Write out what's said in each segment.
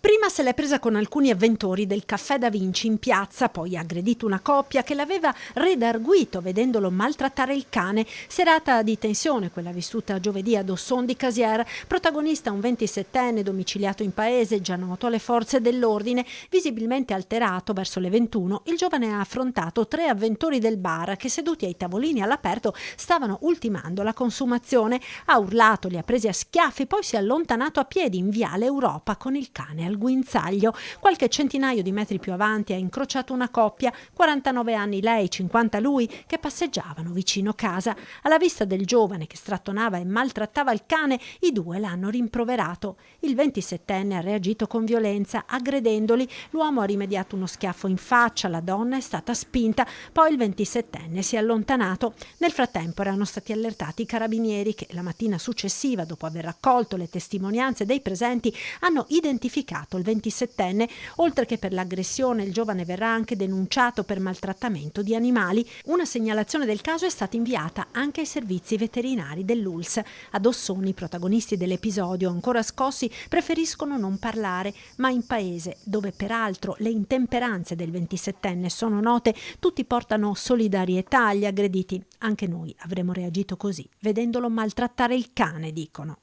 Prima se l'è presa con alcuni avventori del Caffè Da Vinci in piazza, poi ha aggredito una coppia che l'aveva redarguito vedendolo maltrattare il cane. Serata di tensione quella vissuta giovedì ad Osson di Casier. Protagonista un 27enne domiciliato in paese, già noto alle forze dell'ordine. Visibilmente alterato verso le 21, il giovane ha affrontato 3 avventori del bar che, seduti ai tavolini all'aperto, stavano ultimando la consumazione. Ha urlato, li ha presi a schiaffi, poi si è allontanato a piedi in viale Europa con il cane al guinzaglio. Qualche centinaio di metri più avanti ha incrociato una coppia, 49 anni lei, 50 lui, che passeggiavano vicino casa. Alla vista del giovane che strattonava e maltrattava il cane, i due l'hanno rimproverato. Il 27enne ha reagito con violenza, aggredendoli. L'uomo ha rimediato uno schiaffo in faccia, la donna è stata spinta, poi il 27enne si è allontanato. Nel frattempo erano stati allertati i carabinieri che la mattina successiva, dopo aver raccolto le testimonianze dei presenti, hanno identificato il 27enne. Oltre che per l'aggressione, il giovane verrà anche denunciato per maltrattamento di animali. Una segnalazione del caso è stata inviata anche ai servizi veterinari dell'ULSS. Ad Ossoni i protagonisti dell'episodio, ancora scossi, preferiscono non parlare, ma in paese, dove peraltro le intemperanze del 27enne sono note, tutti portano solidarietà agli aggrediti. Anche noi avremmo reagito così, vedendolo maltrattare il cane, dicono.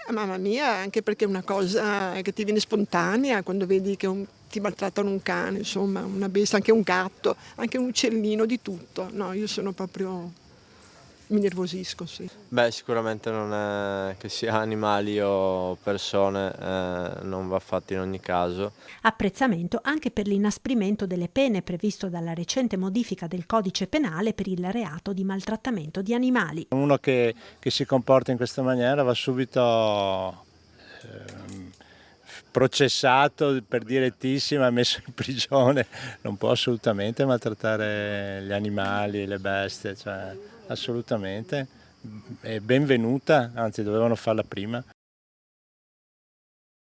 Mamma mia, anche perché è una cosa che ti viene spontanea quando vedi che ti maltrattano un cane, insomma, una bestia, anche un gatto, anche un uccellino, di tutto. No, io sono proprio... mi nervosisco, sì. Beh, sicuramente non è che sia animali o persone, non va fatto in ogni caso. Apprezzamento anche per l'inasprimento delle pene previsto dalla recente modifica del codice penale per il reato di maltrattamento di animali. Uno che si comporta in questa maniera va subito processato per direttissima e messo in prigione. Non può assolutamente maltrattare gli animali, le bestie, cioè assolutamente. È benvenuta, anzi dovevano farla prima.